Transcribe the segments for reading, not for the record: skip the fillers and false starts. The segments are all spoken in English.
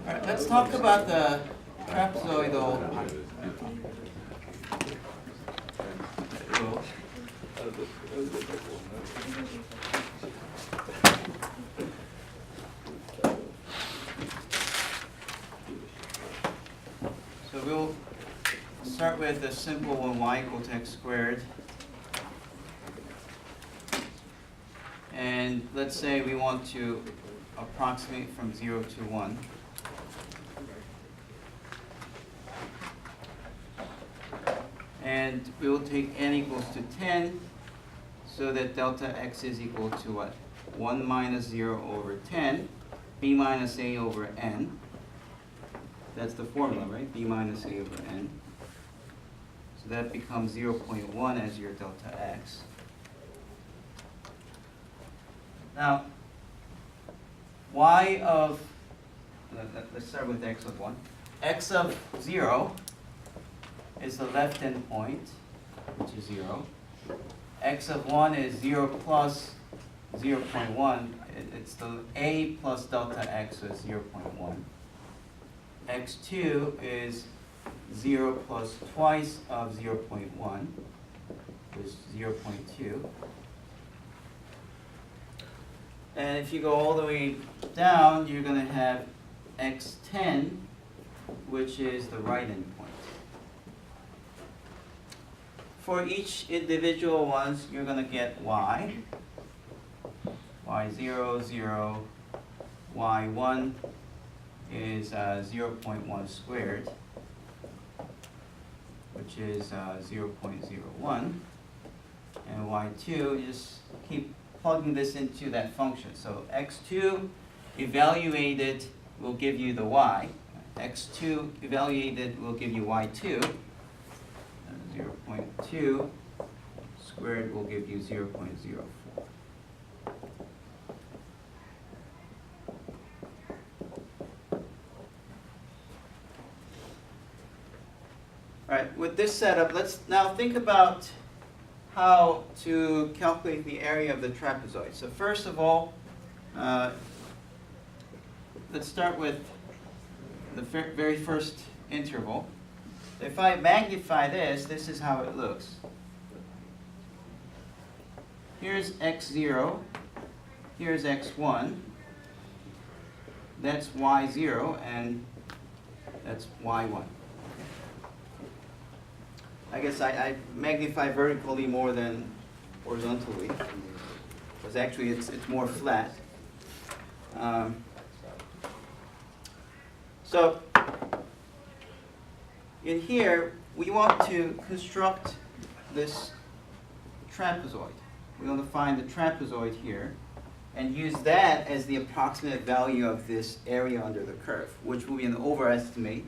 Alright, let's talk about the trapezoidal rule. So we'll start with the simple one, y equal to x squared. And let's say we want to approximate from 0 to 1. And we will take n equals to 10, so that delta x is equal to what? 1 minus 0 over 10, b minus a over n. That's the formula, right? b minus a over n. So that becomes 0.1 as your delta x. Now, y of, let's start with x of 1. X of 0 is the left endpoint, which is 0. X of 1 is 0 plus 0.1. It's the a plus delta x, so it's 0.1. X2 is 0 plus twice of 0.1, which is 0.2. And if you go all the way down, you're going to have x10, which is the right endpoint. For each individual ones, you're going to get y. y0, 0, y1 is 0.1 squared, which is 0.01. And y2, you just keep plugging this into that function. So x2 evaluated will give you the y. x2 evaluated will give you y2. 0.2 squared will give you 0.04. All right, with this setup, let's now think about how to calculate the area of the trapezoid. So first of all, let's start with the very first interval. If I magnify this, this is how it looks. Here's x0, here's x1, that's y0, and that's y1. I guess I magnify vertically more than horizontally, because actually it's more flat. So in here, we want to construct this trapezoid. We want to find the trapezoid here and use that as the approximate value of this area under the curve, which will be an overestimate.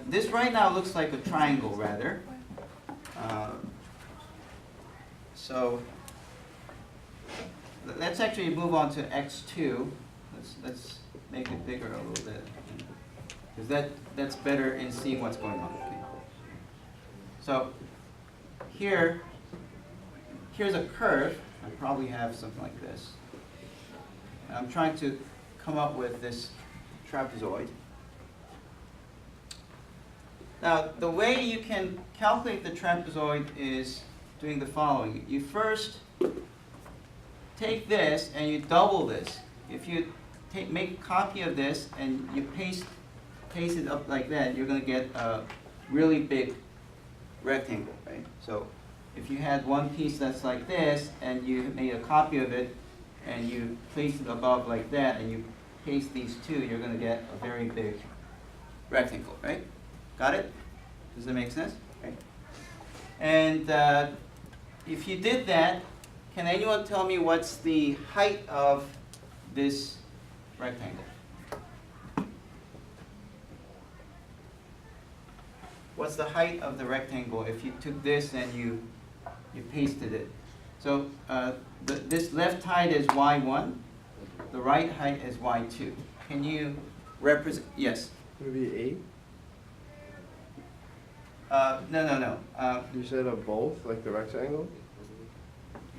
This right now looks like a triangle, rather. So let's actually move on to x2. Let's make it bigger a little bit, because that's better in seeing what's going on. Okay. So here's a curve. I probably have something like this. And I'm trying to come up with this trapezoid. Now, the way you can calculate the trapezoid is doing the following. You first take this and you double this. If you make a copy of this and you paste it up like that, you're going to get a really big rectangle, right? So if you had one piece that's like this and you made a copy of it and you place it above like that and you paste these two, you're going to get a very big rectangle, right? Got it? Does that make sense? Right? And if you did that, can anyone tell me what's the height of this rectangle? What's the height of the rectangle if you took this and you pasted it? So this left height is y1, the right height is y2. Can you represent? Yes? Maybe 8? No. You said of both, like the rectangle?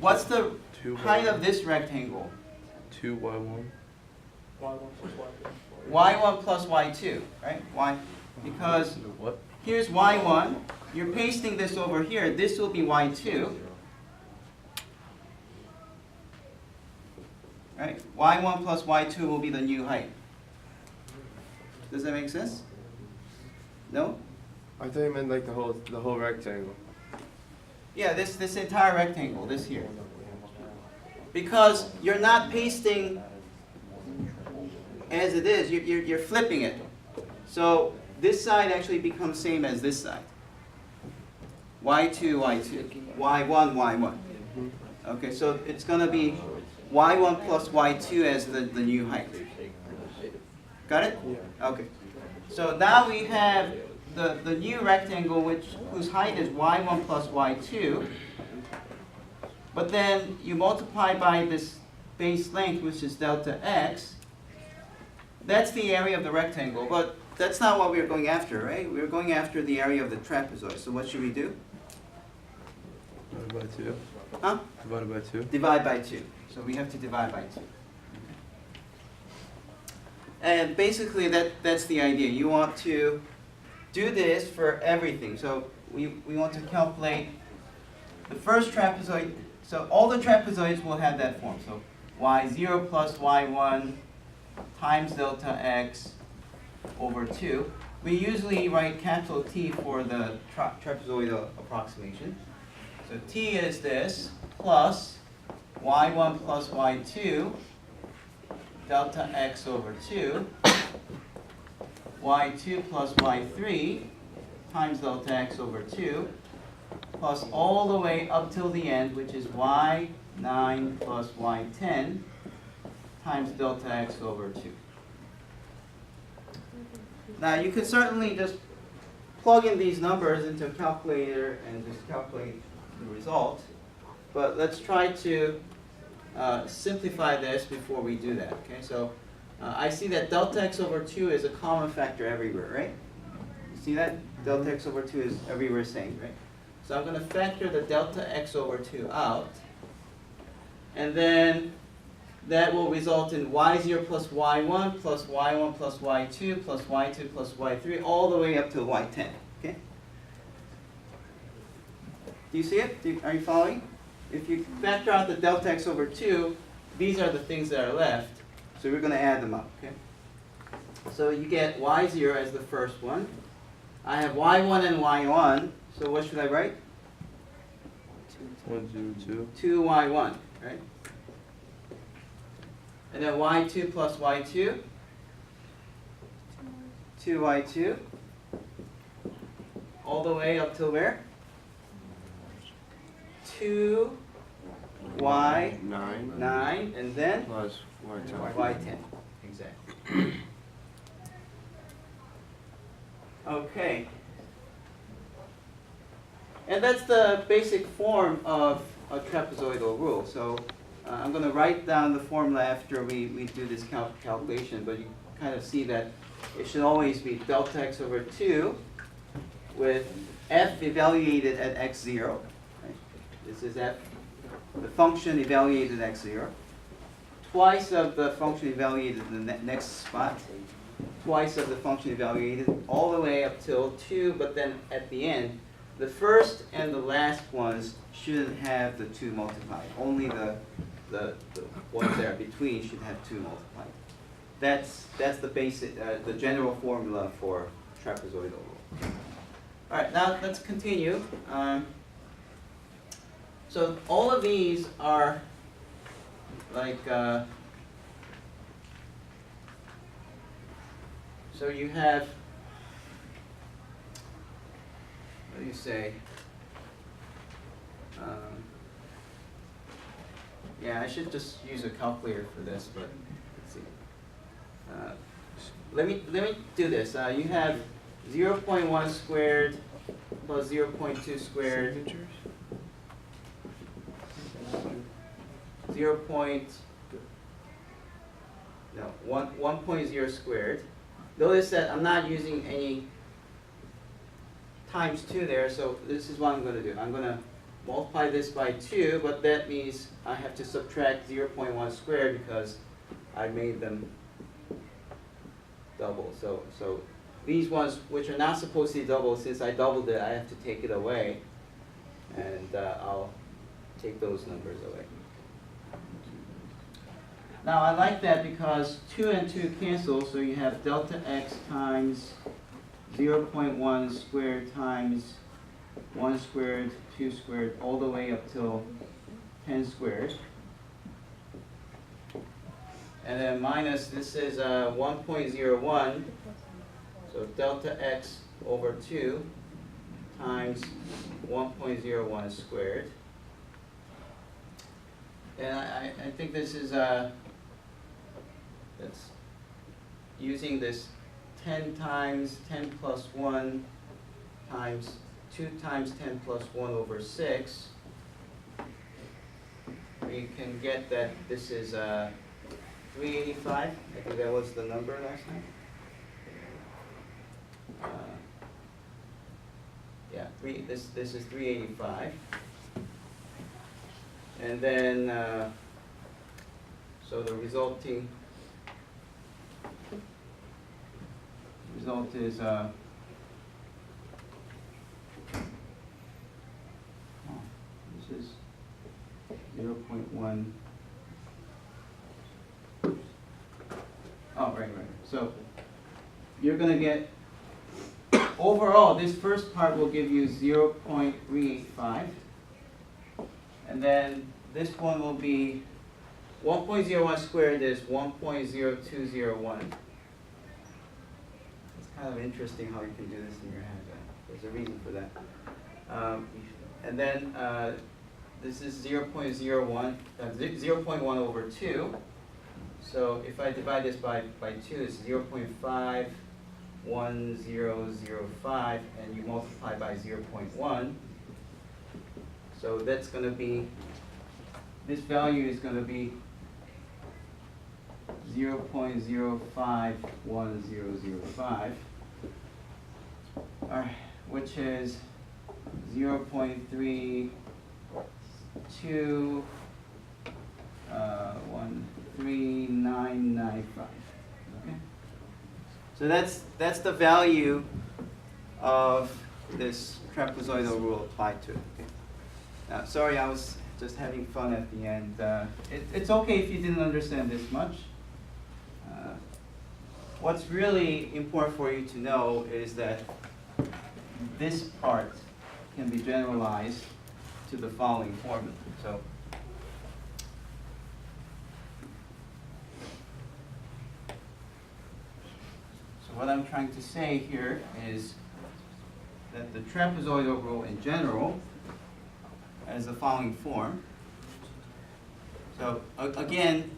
What's the 2 height by- of this rectangle? 2y1. y1 plus y2, right? Why? Because What? here's y1. You're pasting this over here. This will be y2. Right? y1 plus y2 will be the new height. Does that make sense? No? I thought you meant like the whole rectangle. Yeah, this entire rectangle, this here. Because you're not pasting as it is, you're flipping it. So this side actually becomes same as this side. y2, y2, y1, y1. Okay, so it's going to be y1 plus y2 as the new height. Got it? Yeah. Okay. So now we have the new rectangle whose height is y1 plus y2. But then you multiply by this base length, which is delta x. That's the area of the rectangle, but that's not what we're going after, right? We're going after the area of the trapezoid. So what should we do? Divided by 2. Huh? Divided by 2. Divide by 2. So we have to divide by 2. And basically that's the idea. You want to do this for everything. So we want to calculate the first trapezoid. So all the trapezoids will have that form. So y0 plus y1 times delta x over 2. We usually write capital T for the trapezoidal approximation. So T is this plus y1 plus y2 delta x over 2 y2 plus y3 times delta x over 2 plus all the way up till the end, which is y9 plus y10 times delta x over 2. Now you could certainly just plug in these numbers into a calculator and just calculate the result, but let's try to simplify this before we do that. Okay, so I see that delta x over 2 is a common factor everywhere, right? You see that? Delta x over 2 is everywhere same, right? So I'm going to factor the delta x over 2 out, and then that will result in y0 plus y1 plus y1 plus y2 plus y2 plus y3 all the way up to y10. Okay? Do you see it? Are you following? If you factor out the delta x over 2, these are the things that are left. So we're going to add them up. Okay? So you get y0 as the first one. I have y1 and y1. So what should I write? 1, 0, 2y1, right? And then y2 plus y2, 2y2, all the way up till where? 2y9, 9 and then plus y10. y10, exactly. Okay. And that's the basic form of a trapezoidal rule. So I'm going to write down the formula after we do this calculation, but you kind of see that it should always be delta x over 2 with f evaluated at x0. Right? This is f, the function evaluated at x0. Twice of the function evaluated in the next spot. Twice of the function evaluated all the way up till 2, but then at the end, the first and the last ones shouldn't have the 2 multiplied. Only the ones that are between should have 2 multiplied. That's the basic, the general formula for trapezoidal rule. All right, now let's continue. So all of these are like, so you have, what do you say? Yeah, I should just use a calculator for this, but let's see. Let me do this. You have 0.1 squared plus 0.2 squared. Signatures? 1.0 squared. Notice that I'm not using any times 2 there, so this is what I'm going to do. I'm going to multiply this by 2, but that means I have to subtract 0.1 squared because I made them double. So these ones which are not supposed to be double, since I doubled it, I have to take it away. And I'll take those numbers away. Now I like that because 2 and 2 cancel, so you have delta x times 0.1 squared times 1 squared, 2 squared, all the way up till 10 squared. And then minus, this is 1.01, so delta x over 2 times 1.01 squared. And I think this is that's using this 10 times 10 plus 1 times 2 times 10 plus 1 over 6. We can get that this is 385. I think that was the number last time. Yeah, this is 385. And then, so the result is, this is 0.1. Oh, right. So you're going to get, overall, this first part will give you 0.385. And then this one will be 1.01 squared is 1.0201. It's kind of interesting how you can do this in your head. There's a reason for that. And then this is 0.1 over 2. So if I divide this by 2, it's 0.51005, and you multiply by 0.1. So that's going to be, this value is going to be 0.051005, which is 0.321395. Okay. So that's the value of this trapezoidal rule applied to it. Okay. Sorry, I was just having fun at the end. It's okay if you didn't understand this much. What's really important for you to know is that this part can be generalized to the following formula. So what I'm trying to say here is that the trapezoidal rule in general has the following form. So again,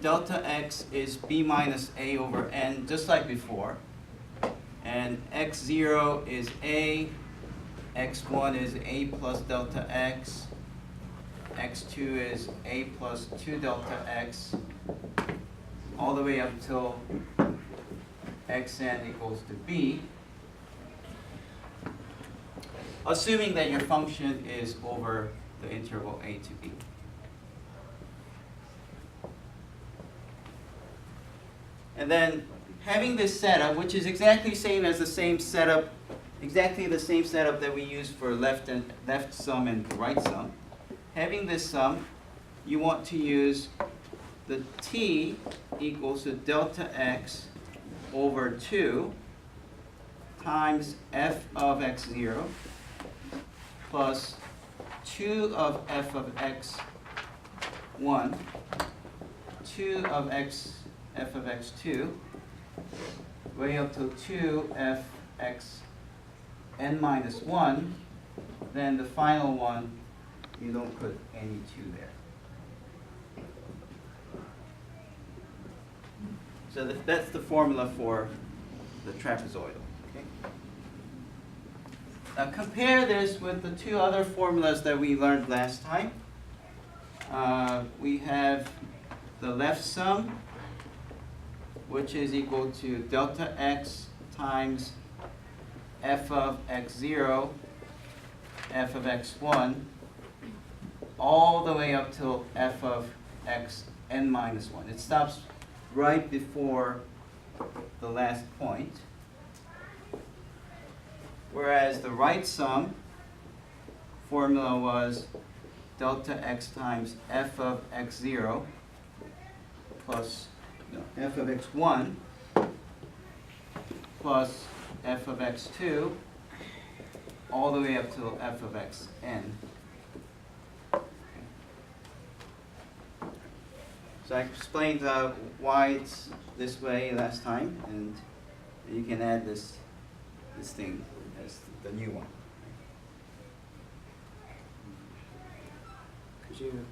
delta x is b minus a over n, just like before. And x0 is a, x1 is a plus delta x, x2 is a plus 2 delta x, all the way up till xn equals to b, assuming that your function is over the interval a to b. And then having this setup, which is exactly the same setup that we use for left sum and right sum. Having this sum, you want to use the t equals to delta x over 2 times f of x0 plus 2 of f of x1, 2 of f of x2, way up to 2 f x n minus 1, then the final one, you don't put any 2 there. So that's the formula for the trapezoidal. Okay? Now compare this with the two other formulas that we learned last time. We have the left sum, which is equal to delta x times f of x0, f of x1, all the way up till f of xn minus 1. It stops right before the last point. Whereas the right sum formula was delta x times f of x0 plus f of x1 plus f of x2 all the way up to f of xn. So I explained why it's this way last time, and you can add this thing as the new one. Could you